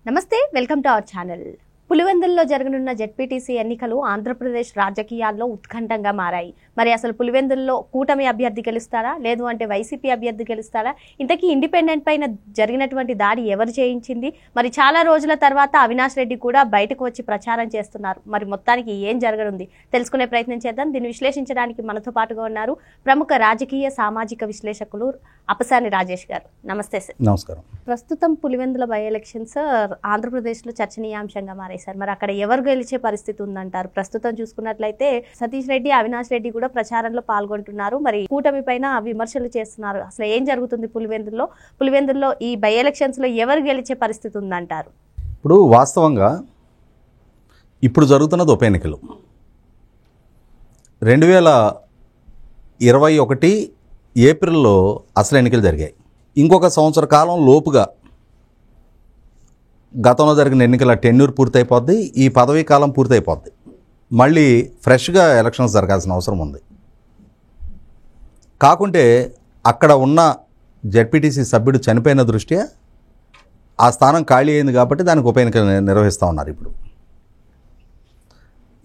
నమస్తే, welcome to our channel. పులివెందుల్లో జరగనున్న జెడ్పీటీసీ ఎన్నికలు ఆంధ్రప్రదేశ్ రాజకీయాల్లో ఉత్కంఠంగా మారాయి. మరి అసలు పులివెందుల్లో కూటమి అభ్యర్థి గెలుస్తారా, లేదు అంటే వైసీపీ అభ్యర్థి గెలుస్తారా? ఇంతకీ ఇండిపెండెంట్ పైన జరిగినటువంటి దాడి ఎవరు చేయించింది? మరి చాలా రోజుల తర్వాత అవినాష్ రెడ్డి కూడా బయటకు వచ్చి ప్రచారం చేస్తున్నారు. మరి మొత్తానికి ఏం జరగనుంది తెలుసుకునే ప్రయత్నం చేద్దాం. దీన్ని విశ్లేషించడానికి మనతో పాటుగా ఉన్నారు ప్రముఖ రాజకీయ సామాజిక విశ్లేషకులు అపసాని రాజేష్ గారు. నమస్తే సార్. నమస్కారం. ప్రస్తుతం పులివెందుల బై ఎలక్షన్స్ ఆంధ్రప్రదేశ్లో చర్చనీయాంశంగా మారాయి సార్. మరి అక్కడ ఎవరు గెలిచే పరిస్థితి ఉందంటారు? ప్రస్తుతం చూసుకున్నట్లయితే సతీష్ రెడ్డి, అవినాష్ రెడ్డి కూడా ప్రచారంలో పాల్గొంటున్నారు. మరి కూటమి పైన విమర్శలు చేస్తున్నారు. అసలు ఏం జరుగుతుంది పులివెందుల్లో ఈ బై ఎలక్షన్స్ లో ఎవరు గెలిచే పరిస్థితి ఉందంటారు? ఇప్పుడు వాస్తవంగా ఇప్పుడు జరుగుతున్నది ఉప ఎన్నికలు. 2021 ఏప్రిల్లో అసలు ఎన్నికలు జరిగాయి. ఇంకొక సంవత్సర కాలం లోపుగా గతంలో జరిగిన ఎన్నికల టెన్యూర్ పూర్తయిపోద్ది, ఈ పదవీ కాలం పూర్తయిపోద్ది. మళ్ళీ ఫ్రెష్గా ఎలక్షన్స్ జరగాల్సిన అవసరం ఉంది. కాకుంటే అక్కడ ఉన్న జెడ్పీటీసీ సభ్యుడు చనిపోయిన దృష్ట్యా ఆ స్థానం ఖాళీ అయింది కాబట్టి దానికి ఉప ఎన్నికలు నిర్వహిస్తూ ఉన్నారు. ఇప్పుడు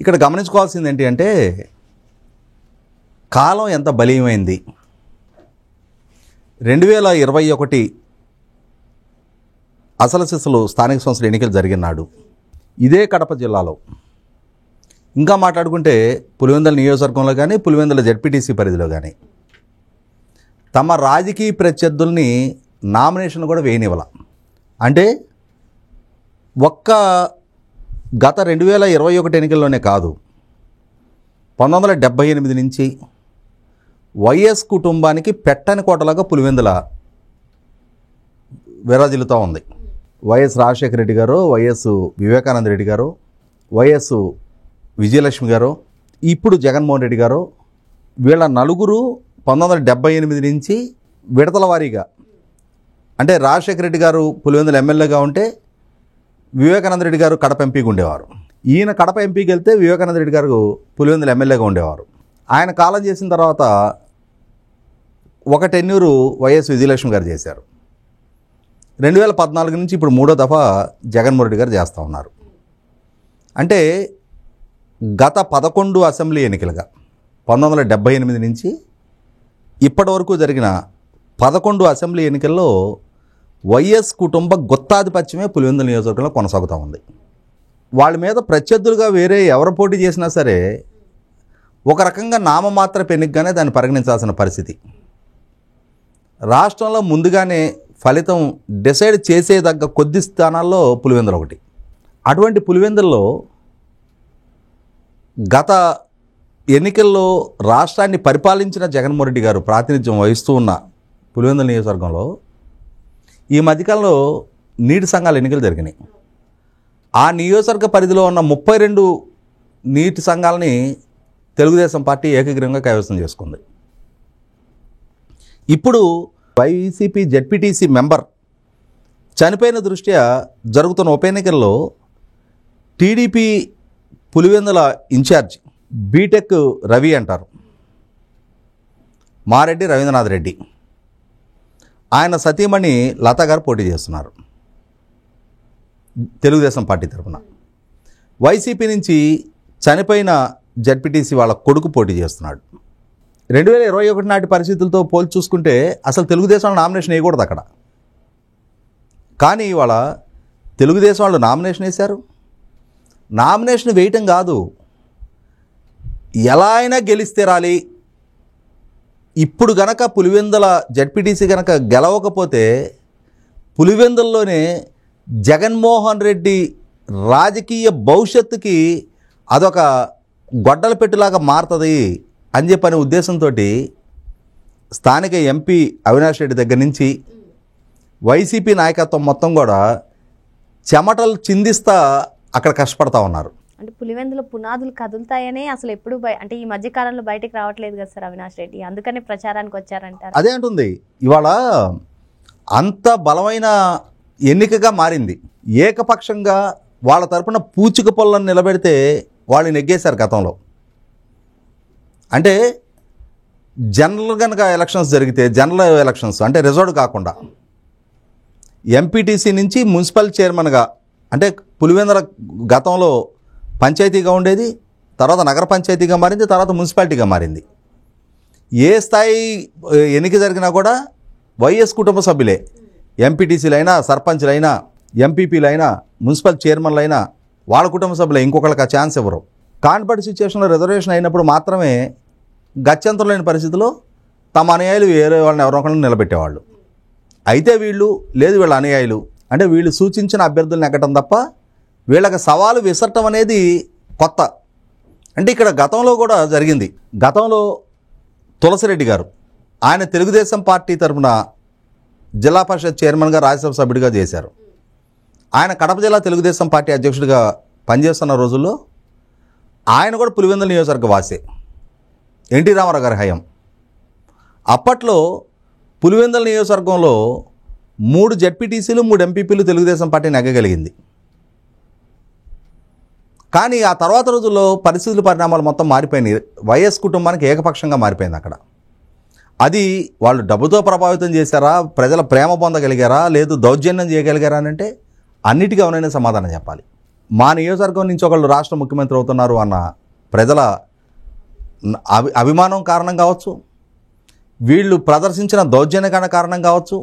ఇక్కడ గమనించుకోవాల్సింది ఏంటి అంటే కాలం ఎంత బలీయమైంది. 2021 అసలు సిసలు స్థానిక సంస్థల ఎన్నికలు జరిగినాడు ఇదే కడప జిల్లాలో. ఇంకా మాట్లాడుకుంటే పులివెందుల నియోజకవర్గంలో కానీ పులివెందుల జెడ్పీటీసీ పరిధిలో కానీ తమ రాజకీయ ప్రత్యర్థుల్ని నామినేషన్ కూడా వేయనివ్వాల. అంటే గత 2021 ఎన్నికల్లోనే కాదు, 1978 నుంచి వైఎస్ కుటుంబానికి పెట్టని కోటలాగా పులివెందుల విరాజిల్లుతూ ఉంది. వైఎస్ రాజశేఖర రెడ్డి గారు, వైఎస్ వివేకానంద రెడ్డి గారు, వైఎస్ విజయలక్ష్మి గారు, ఇప్పుడు జగన్మోహన్ రెడ్డి గారు, వీళ్ళ నలుగురు 1978 నుంచి విడతల వారీగా, అంటే రాజశేఖర రెడ్డి గారు పులివెందుల ఎమ్మెల్యేగా ఉంటే వివేకానంద రెడ్డి గారు కడప ఎంపీగా ఉండేవారు. ఈయన కడప ఎంపీకి వెళ్తే వివేకానంద రెడ్డి గారు పులివెందుల ఎమ్మెల్యేగా ఉండేవారు. ఆయన కాలం చేసిన తర్వాత ఒక టెన్యూరు వైఎస్ విజయలక్ష్మి గారు చేశారు. 2014 నుంచి ఇప్పుడు 3వ దఫా జగన్మోహన్ రెడ్డి గారు చేస్తూ ఉన్నారు. అంటే గత 11 అసెంబ్లీ ఎన్నికలుగా 1978 నుంచి ఇప్పటి వరకు జరిగిన 11 అసెంబ్లీ ఎన్నికల్లో వైఎస్ కుటుంబ గుత్తాధిపత్యమే పులివెందుల నియోజకవర్గంలో కొనసాగుతూ ఉంది. వాళ్ళ మీద ప్రత్యర్థులుగా వేరే ఎవరు పోటీ చేసినా సరే ఒక రకంగా నామమాత్రపు ఎన్నికగానే దాన్ని పరిగణించాల్సిన పరిస్థితి. రాష్ట్రంలో ముందుగానే ఫలితం డిసైడ్ చేసేదగ్గ కొద్ది స్థానాల్లో పులివెందులు ఒకటి. అటువంటి పులివెందుల్లో గత ఎన్నికల్లో రాష్ట్రాన్ని పరిపాలించిన జగన్మోహన్ రెడ్డి గారు ప్రాతినిధ్యం వహిస్తూ ఉన్న పులివెందుల నియోజకవర్గంలో ఈ మధ్యకాలంలో నీటి సంఘాల ఎన్నికలు జరిగినాయి. ఆ నియోజకవర్గ పరిధిలో ఉన్న 32 నీటి సంఘాలని తెలుగుదేశం పార్టీ ఏకగ్రీవంగా కైవసం చేసుకుంది. ఇప్పుడు వైసీపీ జెడ్పీటీసీ మెంబర్ చనిపోయిన దృష్ట్యా జరుగుతున్న ఉప ఎన్నికల్లో TDP Pulivendula incharge BTech Ravi అంటారు, మారెడ్డి రవీంద్రనాథ్ రెడ్డి, ఆయన సతీమణి లతా గారు పోటీ చేస్తున్నారు తెలుగుదేశం పార్టీ తరఫున. వైసీపీ నుంచి చనిపోయిన జెడ్పీటీసీ వాళ్ళ కొడుకు పోటీ చేస్తున్నాడు. 2021 నాటి పరిస్థితులతో పోల్చి చూసుకుంటే అసలు తెలుగుదేశం నామినేషన్ వేయకూడదు అక్కడ. కానీ ఇవాళ తెలుగుదేశం వాళ్ళు నామినేషన్ వేశారు. నామినేషన్ వేయటం కాదు, ఎలా అయినా గెలిస్తే రాలి. ఇప్పుడు గనక పులివెందుల జెడ్పీటీసీ గనక గెలవకపోతే పులివెందుల్లోనే జగన్మోహన్ రెడ్డి రాజకీయ భవిష్యత్తుకి అదొక గొడ్డల పెట్టులాగా మారుతుంది అని చెప్పనే ఉద్దేశంతో స్థానిక ఎంపీ అవినాష్ రెడ్డి దగ్గర నుంచి వైసీపీ నాయకత్వం మొత్తం కూడా చెమటలు చిందిస్తా అక్కడ కష్టపడతా ఉన్నారు. అంటే పులివెందుల పునాదులు కదులుతాయనే అసలు ఎప్పుడు అంటే ఈ మధ్య కాలంలో బయటకు రావట్లేదు కదా సార్ అవినాష్ రెడ్డి, అందుకనే ప్రచారానికి వచ్చారంటారు. అదే అంటుంది. ఇవాళ అంత బలమైన ఎన్నికగా మారింది. ఏకపక్షంగా వాళ్ళ తరపున పూచిక పొలను నిలబెడితే వాళ్ళు నెగ్గేశారు గతంలో. అంటే జనరల్ కనుక ఎలక్షన్స్ జరిగితే, జనరల్ ఎలక్షన్స్ అంటే రిజర్వ్డ్ కాకుండా ఎంపీటీసీ నుంచి మున్సిపల్ చైర్మన్గా అంటే పులివెందుల గతంలో పంచాయతీగా ఉండేది, తర్వాత నగర పంచాయతీగా మారింది, తర్వాత మున్సిపాలిటీగా మారింది. ఏ స్థాయి ఎన్నిక జరిగినా కూడా వైఎస్ కుటుంబ సభ్యులే, ఎంపీటీసీలైనా, సర్పంచ్లైనా, ఎంపీపీలైనా, మున్సిపల్ చైర్మన్లైనా వాళ్ళ కుటుంబ సభ్యులే, ఇంకొకరికి ఆ ఛాన్స్ ఇవ్వరు. కాన్పర్ట్ సిచ్యువేషన్లో రిజర్వేషన్ అయినప్పుడు మాత్రమే గత్యంతరం లేని పరిస్థితిలో తమ అనుయాయులు వేరే వాళ్ళని ఎవరొకరిని నిలబెట్టేవాళ్ళు. అయితే వీళ్ళు లేదు, వీళ్ళ అనుయాయులు అంటే వీళ్ళు సూచించిన అభ్యర్థులను ఎక్కడం తప్ప వీళ్ళకి సవాలు విసరటం అనేది కొత్త. అంటే ఇక్కడ గతంలో కూడా జరిగింది. గతంలో తులసిరెడ్డి గారు ఆయన తెలుగుదేశం పార్టీ తరఫున జిల్లా పరిషత్ చైర్మన్గా, రాజ్యసభ సభ్యుడిగా చేశారు. ఆయన కడప జిల్లా తెలుగుదేశం పార్టీ అధ్యక్షుడిగా పనిచేస్తున్న రోజుల్లో ఆయన కూడా పులివెందుల నియోజకవర్గ వాసే, ఎన్టీ రామారావు గారి హయాం. అప్పట్లో పులివెందుల నియోజకవర్గంలో 3 జెడ్పీటీసీలు 3 ఎంపీపీలు తెలుగుదేశం పార్టీ నెగ్గగలిగింది. కానీ ఆ తర్వాత రోజుల్లో పరిస్థితుల పరిణామాలు మొత్తం మారిపోయినాయి. వైఎస్ కుటుంబానికి ఏకపక్షంగా మారిపోయింది అక్కడ. అది వాళ్ళు డబ్బుతో ప్రభావితం చేశారా, ప్రజల ప్రేమ పొందగలిగారా, లేదు దౌర్జన్యం చేయగలిగారా అని అంటే అన్నిటికీ అవునైనా సమాధానం చెప్పాలి. మా నియోజకవర్గం నుంచి ఒకళ్ళు రాష్ట్ర ముఖ్యమంత్రి అవుతున్నారు అన్న ప్రజల అభిమానం కారణం కావచ్చు, వీళ్ళు ప్రదర్శించిన దౌర్జన్యకరణ కారణం కావచ్చు,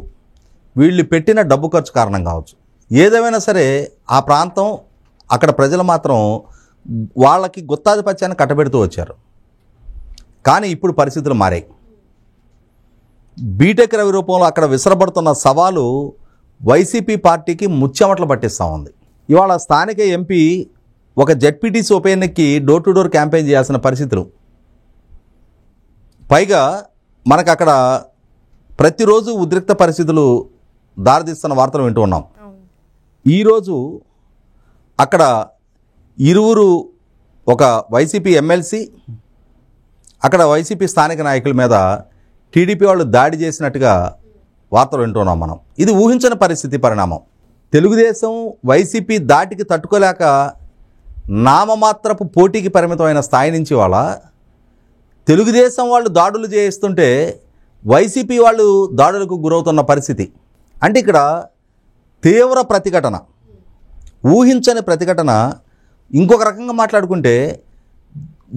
వీళ్ళు పెట్టిన డబ్బు ఖర్చు కారణం కావచ్చు. ఏదేమైనా సరే ఆ ప్రాంతం, అక్కడ ప్రజలు మాత్రం వాళ్ళకి గుత్తాధిపత్యాన్ని కట్టబెడుతూ వచ్చారు. కానీ ఇప్పుడు పరిస్థితులు మారాయి. బీటెక్ రవి రూపంలో అక్కడ విసరబడుతున్న సవాలు వైసీపీ పార్టీకి ముచ్చెమటలు పట్టిస్తూ ఉంది. ఇవాళ స్థానిక ఎంపీ ఒక జెడ్పీటీసీ ఉప ఎన్నికకి డోర్ టు డోర్ క్యాంపెయిన్ చేయాల్సిన పరిస్థితులు. పైగా మనకు అక్కడ ప్రతిరోజు ఉద్రిక్త పరిస్థితులు దారితీస్తున్న వార్తలు వింటూ ఉన్నాం. ఈరోజు అక్కడ ఇరువురు, ఒక వైసీపీ ఎమ్మెల్సీ, అక్కడ వైసీపీ స్థానిక నాయకుల మీద టీడీపీ వాళ్ళు దాడి చేసినట్టుగా వార్తలు వింటున్నాం మనం. ఇది ఊహించని పరిస్థితి పరిణామం. తెలుగుదేశం వైసీపీ దాటికి తట్టుకోలేక నామమాత్రపు పోటీకి పరిమితమైన స్థాయి నుంచి వాళ్ళ తెలుగుదేశం వాళ్ళు దాడులు చేయిస్తుంటే వైసీపీ వాళ్ళు దాడులకు గురవుతున్న పరిస్థితి. అంటే ఇక్కడ తీవ్ర ప్రతిఘటన, ఊహించని ప్రతిఘటన. ఇంకొక రకంగా మాట్లాడుకుంటే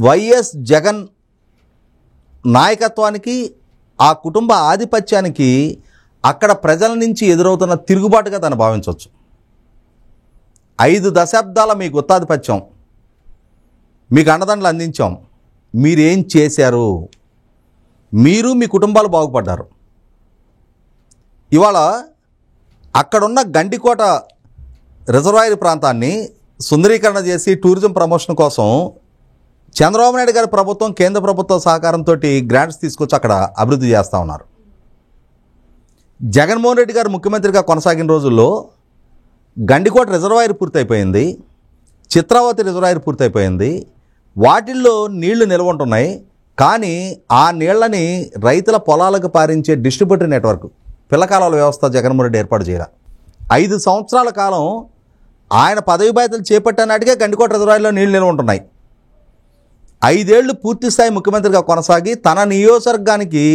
వైఎస్ జగన్ నాయకత్వానికి, ఆ కుటుంబ ఆధిపత్యానికి అక్కడ ప్రజల నుంచి ఎదురవుతున్న తిరుగుబాటుగా దాన్ని భావించవచ్చు. 5 దశాబ్దాల మీ గుత్తాధిపత్యం, మీకు అండదండలు అందించాం, మీరేం చేశారు? మీరు మీ కుటుంబాలు బాగుపడ్డారు. ఇవాళ అక్కడున్న గండికోట రిజర్వాయర్ ప్రాంతాన్ని సుందరీకరణ చేసి టూరిజం ప్రమోషన్ కోసం చంద్రబాబు నాయుడు గారి ప్రభుత్వం, కేంద్ర ప్రభుత్వ సహకారంతో గ్రాంట్స్ తీసుకొచ్చి అక్కడ అభివృద్ధి చేస్తూ ఉన్నారు. జగన్మోహన్ రెడ్డి గారు ముఖ్యమంత్రిగా కొనసాగిన రోజుల్లో గండికోట రిజర్వాయర్ పూర్తయిపోయింది, చిత్రావతి రిజర్వాయర్ పూర్తయిపోయింది. వాటిల్లో నీళ్లు నిల్వ ఉంటున్నాయి. కానీ ఆ నీళ్లని రైతుల పొలాలకు పారించే డిస్ట్రిబ్యూటర్ నెట్వర్క్, పిల్లకాలాల వ్యవస్థ జగన్మోహన్ రెడ్డి ఏర్పాటు చేయాలి. 5 సంవత్సరాల కాలం ఆయన పదవి బాధ్యతలు చేపట్టినాటికే గండికోట రిజర్వాయర్లో నీళ్లు నిల్వ ఉంటున్నాయి. 5 ఏళ్లు పూర్తిస్థాయి ముఖ్యమంత్రిగా కొనసాగి తన నియోజకవర్గానికి,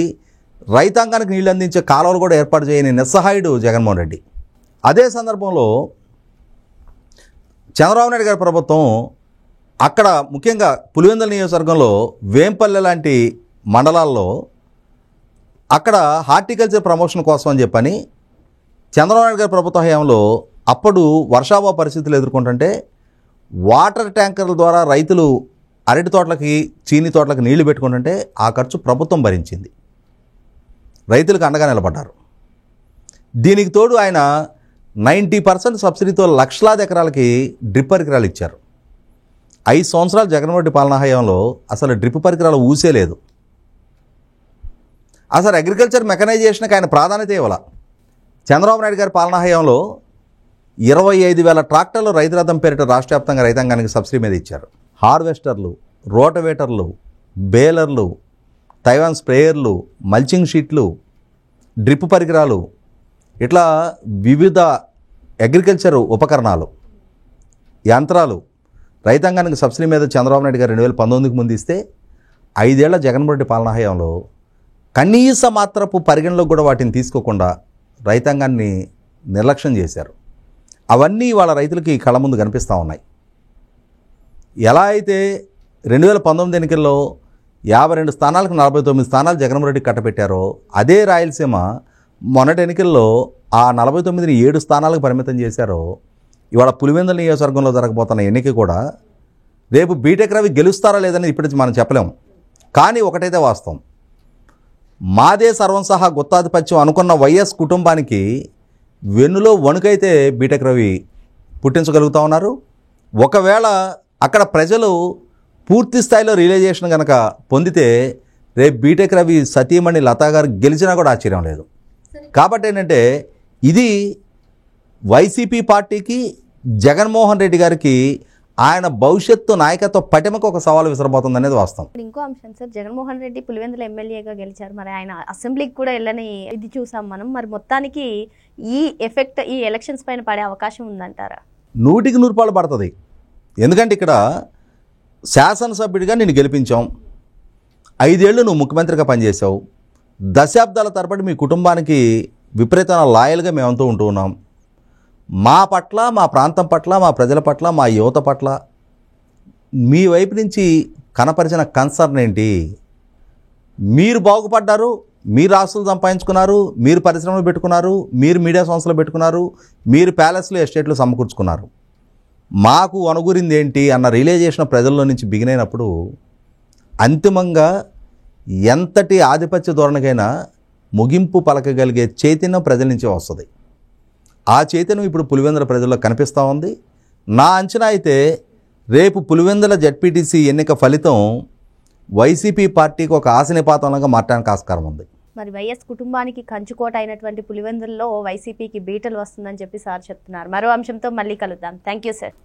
రైతాంగానికి నీళ్లు అందించే కాలువలు కూడా ఏర్పాటు చేయని నిస్సహాయుడు జగన్మోహన్ రెడ్డి. అదే సందర్భంలో చంద్రబాబు నాయుడు గారి ప్రభుత్వం అక్కడ ముఖ్యంగా పులివెందుల నియోజకవర్గంలో వేంపల్లె లాంటి మండలాల్లో అక్కడ హార్టికల్చర్ ప్రమోషన్ కోసం అని చెప్పని చంద్రబాబు నాయుడు గారి ప్రభుత్వ హయాంలో అప్పుడు వర్షాభావ పరిస్థితులు ఎదుర్కొంటుంటే వాటర్ ట్యాంకర్ల ద్వారా రైతులు అరటి తోటలకి, చీని తోటలకు నీళ్లు పెట్టుకుంటుంటే ఆ ఖర్చు ప్రభుత్వం భరించింది. రైతులకు అండగా నిలబడ్డారు. దీనికి తోడు ఆయన 90% సబ్సిడీతో లక్షలాది ఎకరాలకి డ్రిప్ పరికరాలు ఇచ్చారు. 5 సంవత్సరాలు జగన్మోహన్ రెడ్డి పాలనా హయాంలో అసలు డ్రిప్ పరికరాలు ఊసే లేదు. అసలు అగ్రికల్చర్ మెకనైజేషన్కి ఆయన ప్రాధాన్యత ఇవ్వాల. చంద్రబాబు నాయుడు గారి పాలనా హయాంలో 25,000 ట్రాక్టర్లు రైతు రథం పేరిట రాష్ట్ర వ్యాప్తంగా రైతాంగానికి సబ్సిడీ మీద ఇచ్చారు. హార్వెస్టర్లు, రోటవేటర్లు, బేలర్లు, తైవాన్ స్ప్రేయర్లు, మల్చింగ్ షీట్లు, డ్రిప్ పరికరాలు, ఇట్లా వివిధ అగ్రికల్చర్ ఉపకరణాలు, యంత్రాలు రైతాంగానికి సబ్సిడీ మీద చంద్రబాబు నాయుడు గారు 2019కి ముందు ఇస్తే 5 ఏళ్ల జగన్మోహన్ రెడ్డి పాలనా హయాంలో కనీస మాత్రపు పరిగణలోకి కూడా వాటిని తీసుకోకుండా రైతాంగాన్ని నిర్లక్ష్యం చేశారు. అవన్నీ వాళ్ళ రైతులకి కళ్ళ ముందు కనిపిస్తూ ఉన్నాయి. ఎలా అయితే 2019 ఎన్నికల్లో 52 స్థానాలకు 49 స్థానాలు జగన్మోహన్ రెడ్డి కట్టబెట్టారో, అదే రాయలసీమ మొన్నటి ఎన్నికల్లో ఆ 49ని 7 స్థానాలకు పరిమితం చేశారో, ఇవాళ పులివెందుల నియోజకవర్గంలో జరగబోతున్న ఎన్నిక కూడా రేపు బీటెక్ రవి గెలుస్తారా లేదని ఇప్పటికి మనం చెప్పలేము. కానీ ఒకటైతే వాస్తవం, మాదే సర్వం సహా గుత్తాధిపత్యం అనుకున్న వైఎస్ కుటుంబానికి వెన్నులో వణుకైతే బీటెక్ రవి పుట్టించగలుగుతూ ఉన్నారు. ఒకవేళ అక్కడ ప్రజలు పూర్తి స్థాయిలో రియలైజేషన్ కనుక పొందితే రేపు బీటెక్ రవి సతీమణి లతా గారు గెలిచినా కూడా ఆశ్చర్యం లేదు. కాబట్టి ఏంటంటే ఇది వైసీపీ పార్టీకి, జగన్మోహన్ రెడ్డి గారికి ఆయన భవిష్యత్తు నాయకత్వ పటిమకు ఒక సవాలు విసరబోతుంది అనేది వాస్తవం. ఇంకో అంశం సార్, జగన్మోహన్ రెడ్డి పులివెందుల ఎమ్మెల్యేగా గెలిచారు. మరి ఆయన అసెంబ్లీకి కూడా వెళ్ళని ఇది చూసాం మనం. మరి మొత్తానికి ఈ ఎఫెక్ట్ ఈ ఎలక్షన్స్ పైన పడే అవకాశం ఉందంటారా? 100% పడుతుంది. ఎందుకంటే ఇక్కడ శాసనసభ్యుడిగా నిన్ను గెలిపించాం, 5 ఏళ్ళు నువ్వు ముఖ్యమంత్రిగా పనిచేసావు, దశాబ్దాల తరబడి మీ కుటుంబానికి విపరీతమైన లాయల్గా మేమంతా ఉంటూ ఉన్నాం. మా పట్ల, మా ప్రాంతం పట్ల, మా ప్రజల పట్ల, మా యువత పట్ల మీ వైపు నుంచి కనపరిచిన కన్సర్న్ ఏంటి? మీరు బాగుపడ్డారు, మీరు ఆస్తులు సంపాదించుకున్నారు, మీరు పరిశ్రమలు పెట్టుకున్నారు, మీరు మీడియా సంస్థలు పెట్టుకున్నారు, మీరు ప్యాలెస్లు ఎస్టేట్లు సమకూర్చుకున్నారు. మాకు అనుగురింది ఏంటి అన్న రియలైజేషన్ ప్రజల్లో నుంచి బిగినైనప్పుడు అంతిమంగా ఎంతటి ఆధిపత్య ధోరణికైనా ముగింపు పలకగలిగే చైతన్యం ప్రజల నుంచి వస్తుంది. ఆ చైతన్యం ఇప్పుడు పులివెందుల ప్రజల్లో కనిపిస్తూ ఉంది. నా అంచనా అయితే రేపు పులివెందుల జెడ్పీటీసీ ఎన్నిక ఫలితం వైసీపీ పార్టీకి ఒక ఆశనిపాతంలాగా మారడానికి ఆస్కారం ఉంది. మరి వైఎస్ కుటుంబానికి కంచుకోట అయినటువంటి పులివెందుల్లో వైసీపీకి బీటలు వస్తుందని చెప్పి సార్ చెప్తున్నారు. మరో అంశంతో మళ్ళీ కలుద్దాం. Thank you sir.